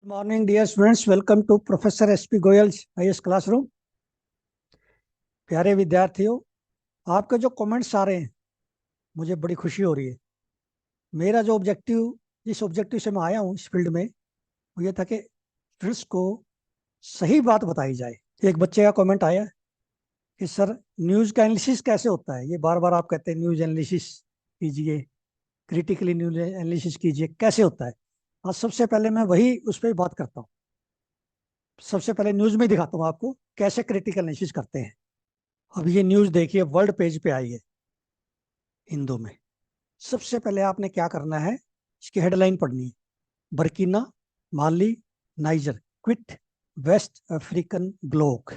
Morning dear students, welcome to professor SP Goyal's IAS classroom. प्यारे विद्यार्थियों, आपके जो कमेंट्स आ रहे हैं मुझे बड़ी खुशी हो रही है। मेरा जो ऑब्जेक्टिव, जिस ऑब्जेक्टिव से मैं आया हूँ इस फील्ड में, वो ये था कि स्टूडेंट्स को सही बात बताई जाए। एक बच्चे का कमेंट आया कि सर, न्यूज़ का एनालिसिस कैसे होता है? ये बार बार आप कहते हैं न्यूज़ एनालिसिस कीजिए, क्रिटिकली न्यूज़ एनालिसिस कीजिए, कैसे होता है? आज सबसे पहले मैं वही उस पर बात करता हूँ। सबसे पहले न्यूज़ में ही दिखाता हूँ आपको कैसे क्रिटिकल एनालिसिस करते हैं। अब ये न्यूज़ देखिए, वर्ल्ड पेज पे आई है हिंदू में। सबसे पहले आपने क्या करना है, इसकी हेडलाइन पढ़नी है। Burkina Mali Niger quit West African bloc.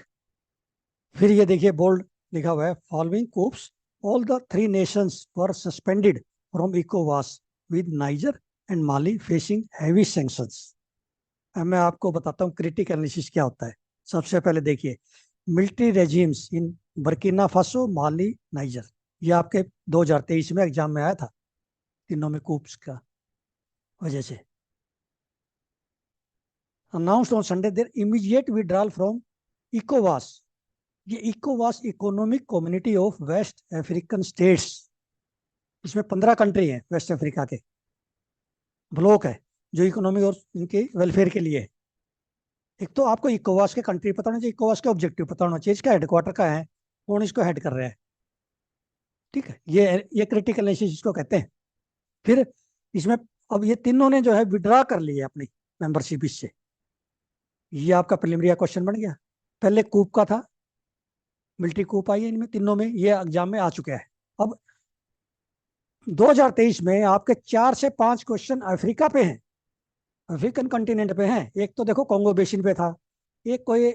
फिर ये देखिए, बोल्ड लिखा हुआ है, following coups all the three nations were suspended from इकोवास with Niger and Mali facing heavy sanctions. अब मैं आपको बताता हूँ क्रिटिकल एनालिसिस क्या होता है। सबसे पहले देखिए, मिलिट्री रेजिम्स इन बर्किना फासो माली नाइजर। ये आपके 2023 में एग्जाम में आया था, तीनों में कूप्स का वजह से। Announced on Sunday their immediate withdrawal from इकोवास। ये इकोवास economic community of West African states, इसमें 15 कंट्री हैं वेस्ट अफ्रीका के, ब्लॉक है जो इकोनॉमी और इनके वेलफेयर के लिए है। एक तो आपको इकोवास के कंट्री पता होना चाहिए, इकोवास के ऑब्जेक्टिव पता होना चाहिए, इसका हेडक्वार्टर का है, कौन इसको हेड कर रहा है। ठीक है, ये क्रिटिकल एनालिसिस इसको कहते हैं। फिर इसमें अब ये तीनों ने जो है विड्रा कर ली है अपनी मेंबरशिप इससे। ये आपका प्रिलिमिनरी क्वेश्चन बन गया। पहले कूप का था, मिलिट्री कूप आई है इनमें तीनों में, ये एग्जाम में आ चुका है। अब 2023 में आपके 4 से 5 क्वेश्चन अफ्रीका पे हैं, अफ्रीकन कंटिनेंट पे हैं। एक तो देखो कॉन्गो बेसिन पे था, एक कोई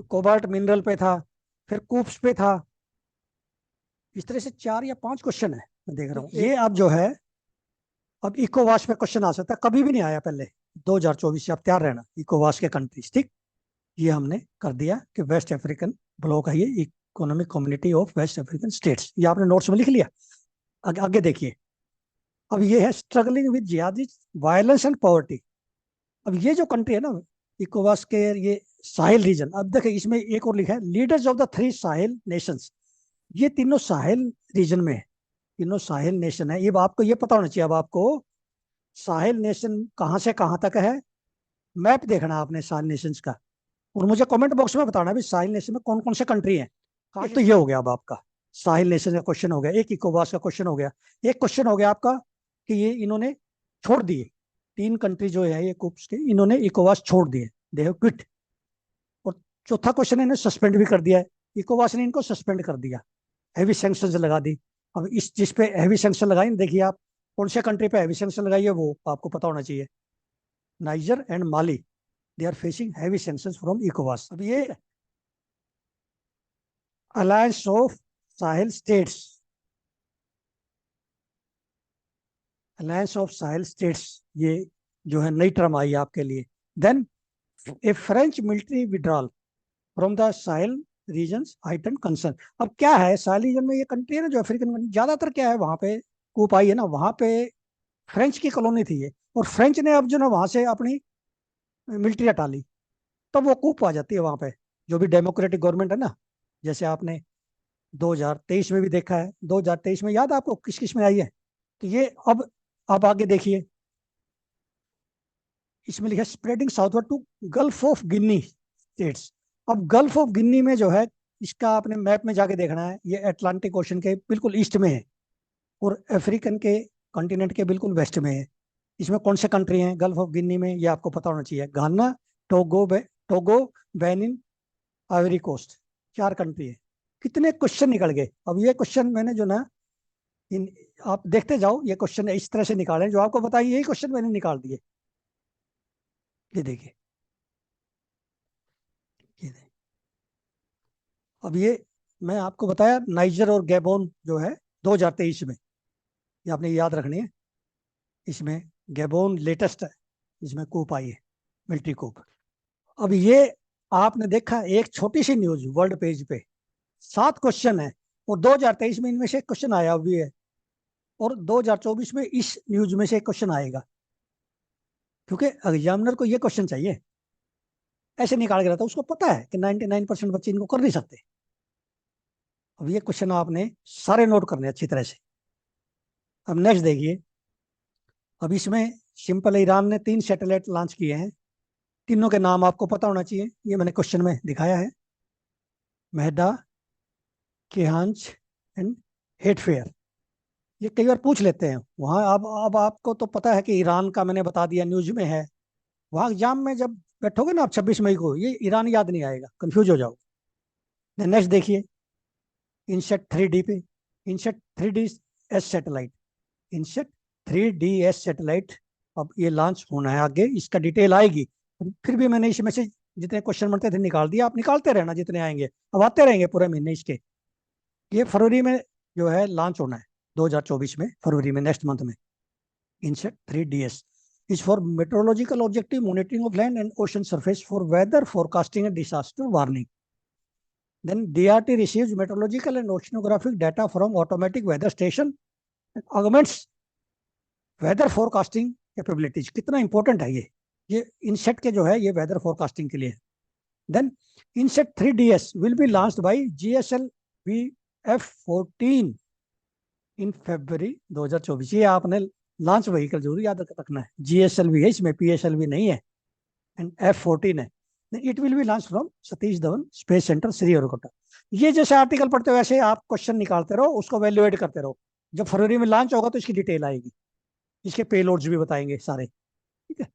कोबाल्ट मिनरल पे था, फिर कूप्स पे था। इस तरह से 4 या 5 क्वेश्चन है, मैं देख रहा हूँ। ये अब जो है, अब इकोवास पे क्वेश्चन आ सकता है, कभी भी नहीं आया पहले। 2024 से आप तैयार रहना, इकोवास के कंट्रीज। ठीक, ये हमने कर दिया कि वेस्ट अफ्रीकन ब्लॉक है ये, economic community of West African states. ये आपने नोट्स में लिख लिया। आगे देखिए, अब ये है स्ट्रगलिंग विद जिहादी वायलेंस एंड पॉवर्टी। अब ये जो कंट्री है ना इकोवास के, ये साहिल रीजन। अब देखिए इसमें एक और लिखा है, leaders of the 3 Sahil Nations. ये तीनों साहिल रीजन में है, तीनों साहिल नेशन है। ये आपको ये पता होना चाहिए। अब आपको साहिल नेशन कहाँ से कहाँ तक है, मैप देखना आपने साहिल नेशंस का, और मुझे कमेंट बॉक्स में बताना भी साहिल नेशन में कौन कौन से कंट्री हैं। एक तो ये हो गया, अब आपका साहिल नेशन का क्वेश्चन हो गया, एक इकोवास का क्वेश्चन हो गया। एक क्वेश्चन हो गया आपका कि ये इन्होंने छोड़ दिए, 3 कंट्री जो है ये कुप्स के, इन्होंने इकोवास छोड़ दिए, दे हैव क्विट। और चौथा क्वेश्चन है, इन्हें सस्पेंड भी कर दिया है, इकोवास ने इनको सस्पेंड कर दिया, हैवी सैंक्शन लगा दी। अब इस जिस पे हैवी सैंक्शन लगाई, देखिए आप कौन से कंट्री पे हैवी सैंक्शन लगाई है वो आपको पता होना चाहिए। Niger and Mali, they are facing heavy sanction from इकोवास। अब ये alliance of Sahel states, alliance of Sahel states, ये जो है नई टर्म आई है आपके लिए। Then a French military withdrawal from the Sahel region heighten concern. अब क्या है, साहिल रीजन में ये कंट्री है ना जो अफ्रीकन कंट्री, ज्यादातर क्या है वहां पे कूप आई है ना, वहां पे फ्रेंच की कॉलोनी थी ये, और फ्रेंच ने अब जो ना वहां से अपनी मिलिट्री हटा ली, तब वो कूप आ जाती है वहां पे। जो भी डेमोक्रेटिक गवर्नमेंट है ना, जैसे आपने 2023 में भी देखा है, 2023 में याद है आपको किस किस में आई है। तो ये अब आगे देखिए, इसमें लिखा है spreading southward to Gulf of Guinea states. अब गल्फ ऑफ गिनी में जो है, इसका आपने मैप में जाके देखना है, ये अटलांटिक ओशन के बिल्कुल ईस्ट में है, और अफ्रीकन के कॉन्टिनेंट के बिल्कुल वेस्ट में है। इसमें कौन से कंट्री हैं गल्फ ऑफ गिनी में, ये आपको पता होना चाहिए। Ghana, Togo, Benin, Ivory Coast, 4 country है। कितने क्वेश्चन निकल गए। अब ये क्वेश्चन मैंने जो ना, इन आप देखते जाओ, ये क्वेश्चन इस तरह से निकाले जो आपको बताइए, यही क्वेश्चन मैंने निकाल दिए। ये देखिए, ये देखिए। अब ये मैं आपको बताया नाइजर और गैबोन जो है 2023 में, ये आपने याद रखनी है। इसमें गैबोन लेटेस्ट है, इसमें कूप आई है, मिलिट्री कूप। अब ये आपने देखा एक छोटी सी न्यूज वर्ल्ड पेज पे, 7 क्वेश्चन है, और 2023 में इनमें से एक क्वेश्चन आया हुआ है, और 2024 में इस न्यूज में से एक क्वेश्चन आएगा। क्योंकि एग्जामिनर को ये क्वेश्चन चाहिए, ऐसे निकाल के रहता है, उसको पता है कि 99% बच्चे इनको कर नहीं सकते। अब ये क्वेश्चन आपने सारे नोट करने अच्छी तरह से। अब नेक्स्ट देखिए, अब इसमें सिंपल, ईरान ने 3 सैटेलाइट लॉन्च किए हैं, तीनों के नाम आपको पता होना चाहिए, ये मैंने क्वेश्चन में दिखाया है, मेहदा, केहांच एंड हेटफेयर। ये कई बार पूछ लेते हैं वहाँ। अब आपको तो पता है कि ईरान का मैंने बता दिया, न्यूज में है। वहाँ एग्जाम में जब बैठोगे ना आप 26 मई को, ये ईरान याद नहीं आएगा, कंफ्यूज हो जाओ। नेक्स्ट देखिए, इनसेट 3D पे, INSAT 3D S satellite, INSAT 3D S satellite अब ये लॉन्च होना है, आगे इसका डिटेल आएगी। फिर भी मैंने इसमें से जितने क्वेश्चन बनते थे निकाल दिया, आप निकालते रहना जितने आएंगे, अब आते रहेंगे पूरे महीने इसके। ये फरवरी में जो है लॉन्च होना है, 2024 में फरवरी में, नेक्स्ट मंथ में। INSAT 3DS is for meteorological objective monitoring of land and ocean surface for weather forecasting and disaster warning. Then DRT receives meteorological and oceanographic data from automatic weather station and augments weather forecasting capabilities. कितना important है ये इनसेट के जो है ये weather forecasting के लिए है। Then INSAT 3DS will be launched by GSLV F14 इन February 2024। ये आपने लॉन्च व्हीकल जरूर याद रखना है, GSLV है इसमें, PSLV नहीं है, एंड F14 है। It will B launch from Satish Dhawan space centre Sriharikota. ये जैसे आर्टिकल पढ़ते हो वैसे आप क्वेश्चन निकालते रहो, उसको वैल्यूएट करते रहो। जब फरवरी में लॉन्च होगा तो इसकी डिटेल आएगी, इसके पेलोड्स भी बताएंगे सारे, ठीक है।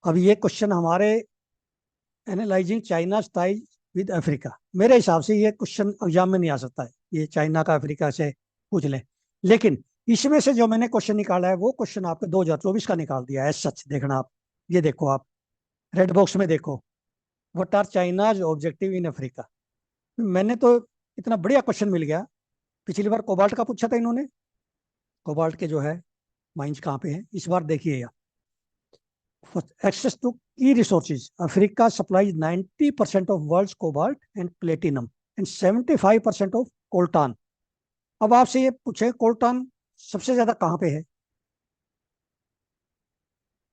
अब ये क्वेश्चन हमारे analysing China ties with Africa, मेरे हिसाब से ये क्वेश्चन एग्जाम में नहीं आ सकता है, ये चाइना का अफ्रीका से पूछ ले। लेकिन इसमें से जो मैंने क्वेश्चन निकाला है वो क्वेश्चन आपके 2024 का निकाल दिया है, सच देखना आप। ये देखो आप, रेड बॉक्स में देखो, what are China's objective in Africa. मैंने तो इतना बढ़िया क्वेश्चन मिल गया। पिछली बार कोबाल्ट का पूछा था इन्होंने, कोबाल्ट के जो है माइंस कहाँ पे हैं, इस बार देखिए यार, access to key resources. Africa supplies 90% of world's cobalt and platinum and 75% of coltan. अब आपसे ये पूछे कोल्टान सबसे ज्यादा कहाँ पे है,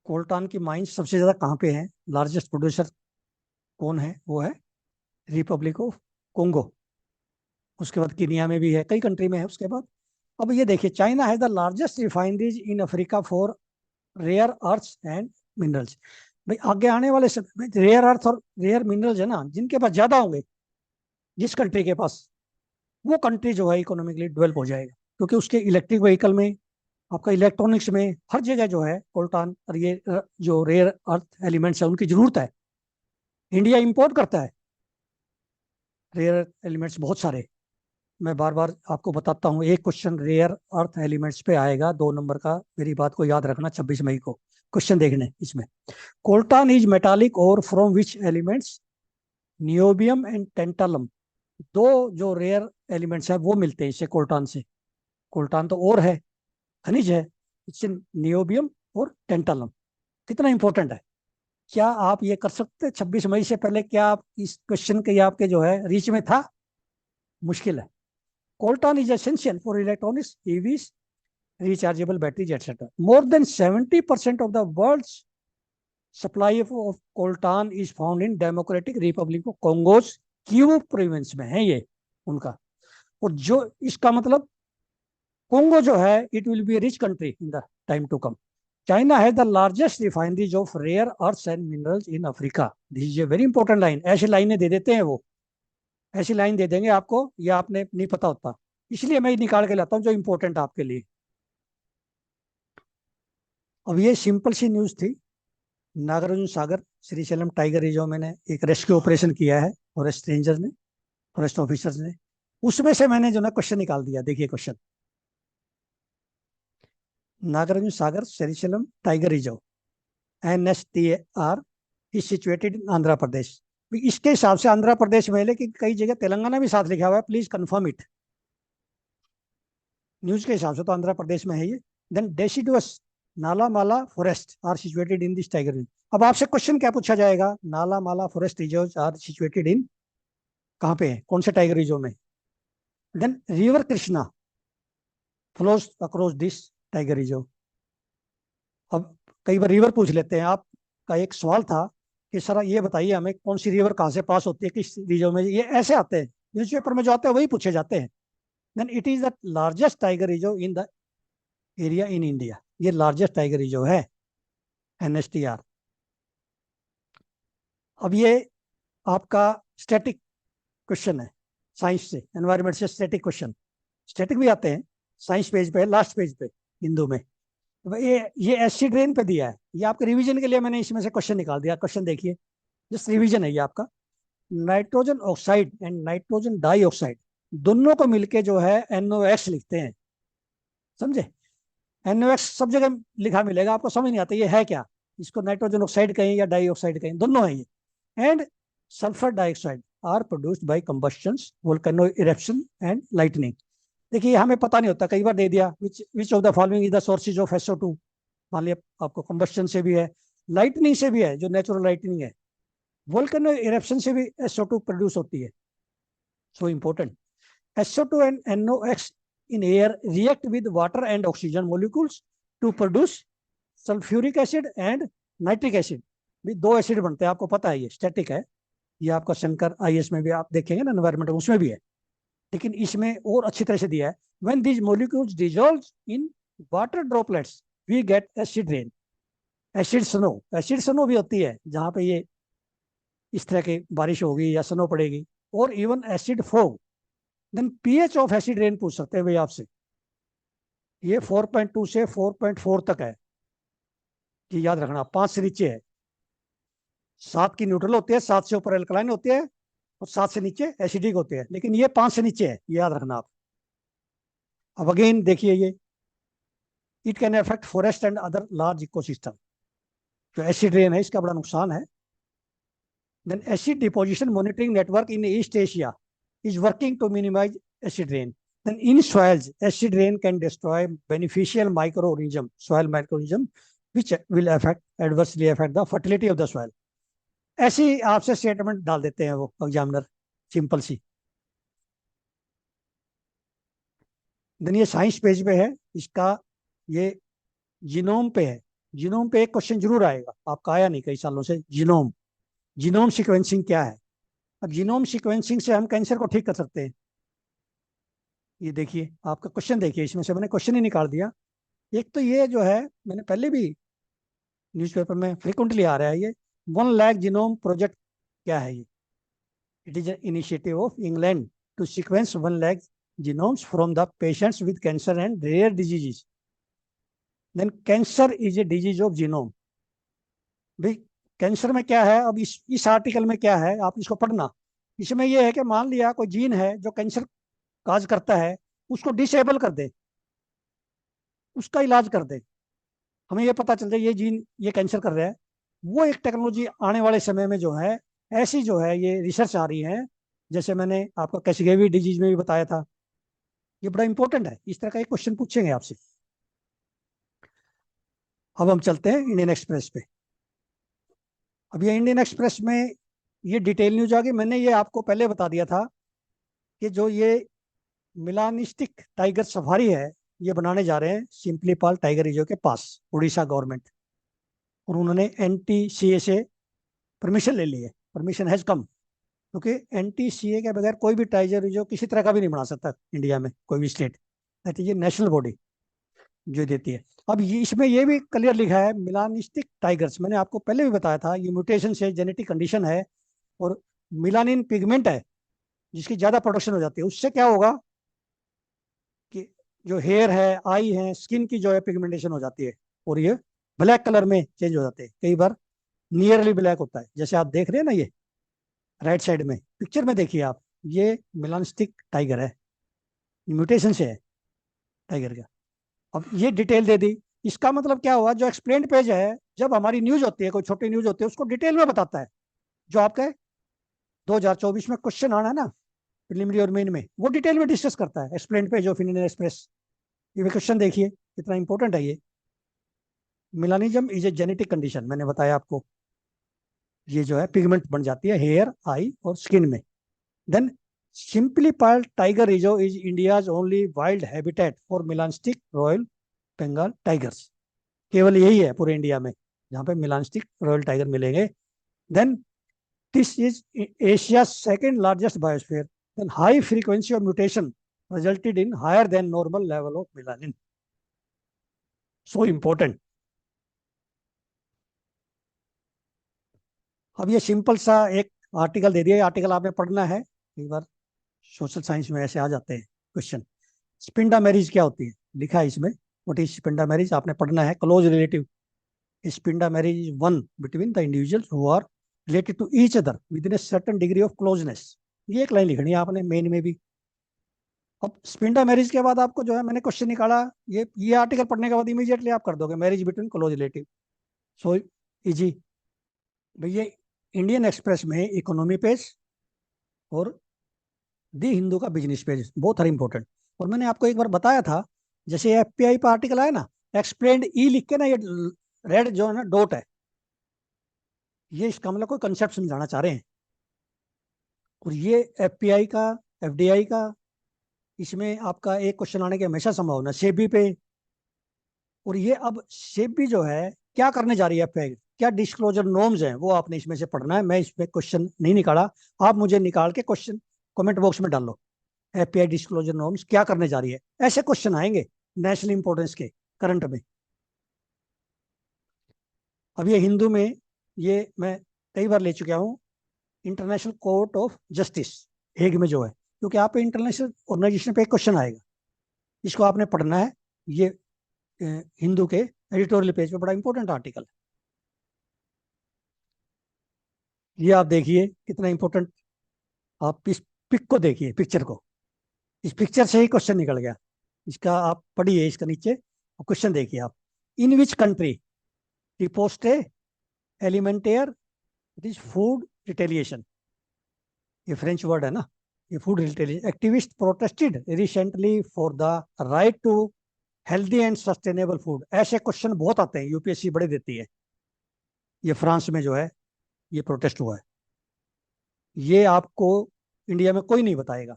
कोल्टान की माइंस सबसे ज्यादा कहाँ पे है, लार्जेस्ट प्रोड्यूसर कौन है, वो है रिपब्लिक ऑफ कोंगो। उसके बाद किनिया में भी है, कई कंट्री में है उसके बाद। अब ये देखिए, चाइना है the largest refineries in Africa for rare earths and minerals. भाई आगे आने वाले समय में रेयर अर्थ और रेयर मिनरल्स है ना, जिनके पास ज्यादा होंगे जिस कंट्री के पास, वो कंट्री जो है इकोनॉमिकली डेवलप हो जाएगा, क्योंकि उसके इलेक्ट्रिक व्हीकल में, आपका इलेक्ट्रॉनिक्स में, हर जगह जो है कोल्टान और ये जो रेयर अर्थ एलिमेंट्स है उनकी जरूरत है। इंडिया इंपोर्ट करता है रेयर एलिमेंट्स बहुत सारे। मैं बार बार आपको बताता हूँ, एक क्वेश्चन रेयर अर्थ एलिमेंट्स पे आएगा 2 नंबर का, मेरी बात को याद रखना, 26 मई को क्वेश्चन देखने इसमें। कोल्टान इज मेटालिक और from which elements, niobium and tantalum. दो जो रेयर एलिमेंट्स है वो मिलते हैं इससे, कोल्टान से। कोल्टान तो और है, खनिज है, इससे नियोबियम और टेंटालम। कितना इंपॉर्टेंट है, क्या आप ये कर सकते 26 मई से पहले, क्या आप इस क्वेश्चन के आपके जो है रीच में था, मुश्किल है। Coltan is essential for electronics, EVs, rechargeable batteries, etc. More than 70% of the world's supply of coltan is found in Democratic Republic of Congo's Kivu province में है ये उनका। और जो इसका मतलब कोंगो जो है, it will be rich country in the time to come. China है the largest refineries of rare earths and minerals in Africa. This is a very important line. ऐसी लाइनें दे देते हैं वो, ऐसी लाइन दे देंगे आपको, ये आपने नहीं पता होता, इसलिए मैं निकाल के लाता हूँ जो इंपॉर्टेंट आपके लिए। अब ये सिंपल सी न्यूज थी, नागार्जुन सागर श्रीशैलम टाइगर रिजर्व में एक रेस्क्यू ऑपरेशन किया है फॉरेस्ट रेंजर ने, फॉरेस्ट ऑफिसर्स ने, उसमें से मैंने जो ना क्वेश्चन निकाल दिया। देखिए question, Nagarjuna Sagar Srisailam tiger reserve NSTR is situated in Andhra Pradesh. इसके हिसाब से आंध्र प्रदेश में है, लेकिन कई जगह तेलंगाना भी साथ लिखा हुआ है, प्लीज कंफर्म इट। न्यूज के हिसाब से तो आंध्र प्रदेश में है ये। Then deciduous Nallamala forest are situated in this tiger reserve. अब आपसे क्वेश्चन क्या पूछा जाएगा, Nallamala forest reserve are situated in, कहाँ पे है, कौन से टाइगर रिजर्व में। Then river Krishna flows across this tiger reserve. अब कई बार रिवर पूछ लेते हैं। आपका एक सवाल था कि सर ये बताइए हमें कौन सी रिवर कहाँ से पास होती है, किस रीजन में, ये ऐसे आते हैं न्यूज़पेपर में, जो आते हैं वही पूछे जाते हैं। Then it is the largest tiger reserve in the area in India. ये लार्जेस्ट टाइगर रिजर्व है, NSTR। अब ये आपका स्टैटिक क्वेश्चन है, साइंस से, एनवायरमेंट से स्टैटिक क्वेश्चन। स्टैटिक भी आते हैं, साइंस पेज पे, लास्ट पेज पे, हिंदू में। तो ये एसिड रेन पे दिया है, ये आपके रिवीजन के लिए मैंने इसमें से क्वेश्चन निकाल दिया। क्वेश्चन देखिए, जस्ट रिवीजन है ये आपका। Nitrogen oxide and nitrogen dioxide दोनों को मिलके जो है NOx लिखते हैं, समझे। NOx सब जगह लिखा मिलेगा, आपको समझ नहीं आता ये है क्या। इसको नाइट्रोजन ऑक्साइड कहें या डाइऑक्साइड कहें, दोनों है ये। And sulphur dioxide are produced by combustion, volcano eruption and lightning. देखिए हमें पता नहीं होता, कई बार दे दिया which of the following is the sources of SO2। मान लिया आपको कंबस्शन से भी है, लाइटनिंग से भी है, जो नेचुरल लाइटनिंग है, वोल्केनो इरेप्शन से भी SO2 प्रोड्यूस होती है। So important, SO2 and NOx in air react with water and oxygen molecules to produce sulphuric acid and nitric acid. भी दो एसिड बनते हैं, आपको पता है, ये स्टैटिक है। ये आपका शंकर IAS में भी आप देखेंगे ना, एनवायरमेंट उसमें भी है, लेकिन इसमें और अच्छी तरह से दिया है। When these molecules dissolve in water droplets we get acid rain. Acid snow भी होती है, जहाँ पे ये इस तरह की बारिश होगी या स्नो पड़ेगी, और even acid fog. Then pH of acid rain पूछ सकते हैं भाई आपसे। ये 4.2 से 4.4 तक है, ये याद रखना। 5 से नीचे है, 7 की न्यूट्रल होती है, 7 से ऊपर एल्कलाइन होती है, और 7 से नीचे एसिडिक होते हैं, लेकिन ये 5 से नीचे है, ये याद रखना आप। अब अगेन देखिए ये, it can affect forest and other large ecosystem. जो एसिड रेन है इसका बड़ा नुकसान है। Then acid deposition monitoring network in East Asia is working to minimize acid rain. Then in soils, acid rain can destroy beneficial microorganism, soil microorganism, which will adversely affect the fertility of the soil. ऐसी आपसे statement डाल देते हैं वो examiner, simple सी। Then ये science page पे है इसका, ये जीनोम पे है। जीनोम पे एक क्वेश्चन जरूर आएगा, आपका आया नहीं कई सालों से। जीनोम, जीनोम सीक्वेंसिंग क्या है। अब जीनोम सीक्वेंसिंग से हम कैंसर को ठीक कर सकते हैं। ये देखिए आपका क्वेश्चन, देखिए इसमें से मैंने क्वेश्चन ही निकाल दिया। एक तो ये जो है, मैंने पहले भी न्यूज़पेपर में फ्रिक्वेंटली आ रहा है ये, 1 लाख जीनोम प्रोजेक्ट। क्या है ये? It is an initiative of England to sequence 1 lakh genomes from the patients with cancer and rare diseases. Then cancer is a disease of genome. भाई कैंसर में क्या है, अब इस आर्टिकल में क्या है आप इसको पढ़ना। इसमें यह है कि मान लिया कोई जीन है जो कैंसर काज करता है, उसको डिसेबल कर दे, उसका इलाज कर दे, हमें ये पता चल जाए ये जीन ये कैंसर कर रहा है। वो एक टेक्नोलॉजी आने वाले समय में जो है, ऐसी जो है ये रिसर्च आ रही है। जैसे मैंने आपको कैसिगेवी डिजीज में भी बताया था, ये बड़ा इंपॉर्टेंट है, इस तरह का एक क्वेश्चन पूछेंगे आपसे। अब हम चलते हैं इंडियन एक्सप्रेस पे। अब ये इंडियन एक्सप्रेस में ये डिटेल न्यूज आ गई। मैंने ये आपको पहले बता दिया था कि जो ये मिलानिस्टिक टाइगर सफारी है, ये बनाने जा रहे हैं सिंपलीपाल टाइगर रिजर्व के पास, उड़ीसा गवर्नमेंट। और उन्होंने NTCA से परमिशन ले ली है, परमिशन हैज कम। क्योंकि NTCA के बगैर कोई भी टाइगर रिजर्व किसी तरह का भी नहीं बना सकता इंडिया में, कोई भी स्टेट। दैट इज ये नेशनल बॉडी जो देती है। अब ये इसमें ये भी क्लियर लिखा है मिलानिस्टिक टाइगर्स, मैंने आपको पहले भी बताया था, ये म्यूटेशन से जेनेटिक कंडीशन है, और मिलानिन पिगमेंट है जिसकी ज्यादा प्रोडक्शन हो जाती है। उससे क्या होगा कि जो हेयर है, आई है, स्किन की जो है पिगमेंटेशन हो जाती है, और ये ब्लैक कलर में चेंज हो जाते हैं, कई बार नियरली ब्लैक होता है, जैसे आप देख रहे हैं ना ये राइट साइड में पिक्चर में देखिए आप, ये मिलानिस्टिक टाइगर है, म्यूटेशन से है टाइगर का। अब ये डिटेल दे दी, इसका मतलब क्या हुआ, जो एक्सप्लेन पेज है, जब हमारी न्यूज होती है, कोई छोटी न्यूज होती है, उसको डिटेल में बताता है। जो आपका 2024 में क्वेश्चन आना है ना, प्रिलिमिनरी और मेन में, वो डिटेल में डिस्कस करता है, explain page of Indian express. ये क्वेश्चन देखिए कितना इंपॉर्टेंट है ये। मिलानिज्म इज ए जेनेटिक कंडीशन, मैंने बताया आपको, ये जो है पिगमेंट बन जाती है हेयर, आई और स्किन में। Then Similipal tiger reserve is India's only wild habitat for melanistic royal Bengal tigers. केवल यही है पूरे इंडिया में जहाँ पे मिलानस्टिक रॉयल टाइगर मिलेंगे। Then this is Asia second largest biosphere. Then high frequency of mutation resulted in higher than normal level of melanin. So important. अब ये सिंपल सा एक आर्टिकल दे दिया, आर्टिकल आपने पढ़ना है एक बार, सोशल साइंस में ऐसे आ जाते हैं क्वेश्चन। स्पिंडा मैरिज क्या होती है, लिखा है इसमें, व्हाट इज स्पिंडा मैरिज, आपने पढ़ना है। Close relative, sapinda marriage is one between the individuals who are related to each other within a certain degree of closeness. ये एक लाइन लिखनी है आपने मेन में भी। अब स्पिंडा मैरिज के बाद आपको जो है मैंने क्वेश्चन निकाला, ये आर्टिकल पढ़ने के बाद इमीडिएटली आप कर दोगे marriage between close relative. So easy भैया। इंडियन एक्सप्रेस में इकोनॉमी पेज और दी हिंदू का बिजनेस पेज बहुत आर इंपॉर्टेंट। और मैंने आपको एक बार बताया था, जैसे एफपीआई पर आर्टिकल आया ना, एक्सप्लेन्ड ई लिख के ना, ये रेड जो है ना डॉट है, ये इसका मतलब कोई कंसेप्ट समझाना चाह रहे हैं। और ये एफपीआई का, एफडीआई का, इसमें आपका एक क्वेश्चन आने की हमेशा संभावना। सेबी पे, और ये अब सेबी जो है क्या करने जा रही है एफपीआई, क्या डिस्क्लोजर नॉर्म्स हैं, वो आपने इसमें से पढ़ना है। मैं इसमें क्वेश्चन नहीं निकाला, आप मुझे निकाल के क्वेश्चन कमेंट बॉक्स में डाल लो। एफपीआई डिस्क्लोजर नॉर्म्स क्या करने जा रही है, ऐसे क्वेश्चन आएंगे नेशनल इंपॉर्टेंस के, करंट में। अब ये हिंदू में, ये मैं कई बार ले चुका हूँ, international court of justice Hague में जो है, क्योंकि आप इंटरनेशनल ऑर्गेनाइजेशन पे एक क्वेश्चन आएगा, इसको आपने पढ़ना है। ये हिंदू के एडिटोरियल पेज पे बड़ा इंपॉर्टेंट आर्टिकल है। ये आप देखिए कितना इंपॉर्टेंट, आप इस पिक को देखिए, पिक्चर को, इस पिक्चर से ही क्वेश्चन निकल गया। इसका आप पढ़िए, इसका नीचे क्वेश्चन देखिए आप। In which country riposte alimentaire, it is food retaliation, ये फ्रेंच वर्ड है ना, ये food retaliation. Activists protested recently for the right to healthy and sustainable food. ऐसे क्वेश्चन बहुत आते हैं, यूपीएससी बड़े देती है। ये फ्रांस में जो है ये प्रोटेस्ट हुआ है, ये आपको इंडिया में कोई नहीं बताएगा।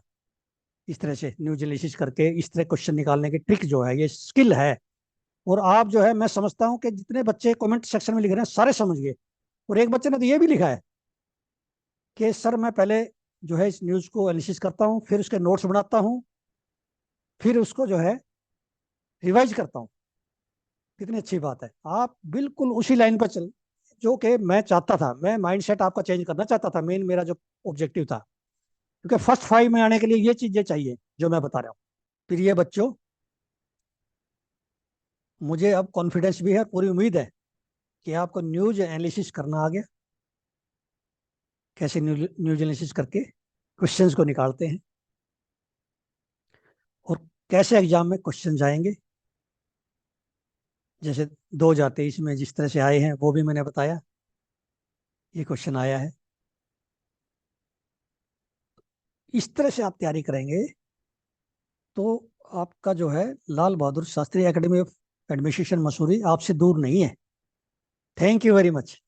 इस तरह से न्यूज एनालिसिस करके इस तरह क्वेश्चन निकालने की ट्रिक जो है, ये स्किल है। और आप जो है, मैं समझता हूँ कि जितने बच्चे कमेंट सेक्शन में लिख रहे हैं सारे समझ गए। और एक बच्चे ने तो ये भी लिखा है कि सर मैं पहले जो है इस न्यूज को एनालिसिस करता हूँ, फिर उसके नोट्स बनाता हूँ, फिर उसको जो है रिवाइज करता हूँ। कितनी अच्छी बात है, आप बिल्कुल उसी लाइन पर चल, जो कि मैं चाहता था। मैं माइंडसेट आपका चेंज करना चाहता था, मेन मेरा जो ऑब्जेक्टिव था, क्योंकि फर्स्ट 5 में आने के लिए ये चीजें चाहिए जो मैं बता रहा हूँ। फिर ये बच्चों, मुझे अब कॉन्फिडेंस भी है, पूरी उम्मीद है कि आपको न्यूज एनालिसिस करना आ गया, कैसे न्यूज एनालिसिस करके क्वेश्चंस को निकालते हैं और कैसे एग्जाम में क्वेश्चन जाएंगे। जैसे 2023 में जिस तरह से आए हैं वो भी मैंने बताया, ये क्वेश्चन आया है। इस तरह से आप तैयारी करेंगे तो आपका जो है Lal Bahadur Shastri academy of administration Mussoorie आपसे दूर नहीं है। Thank you very much.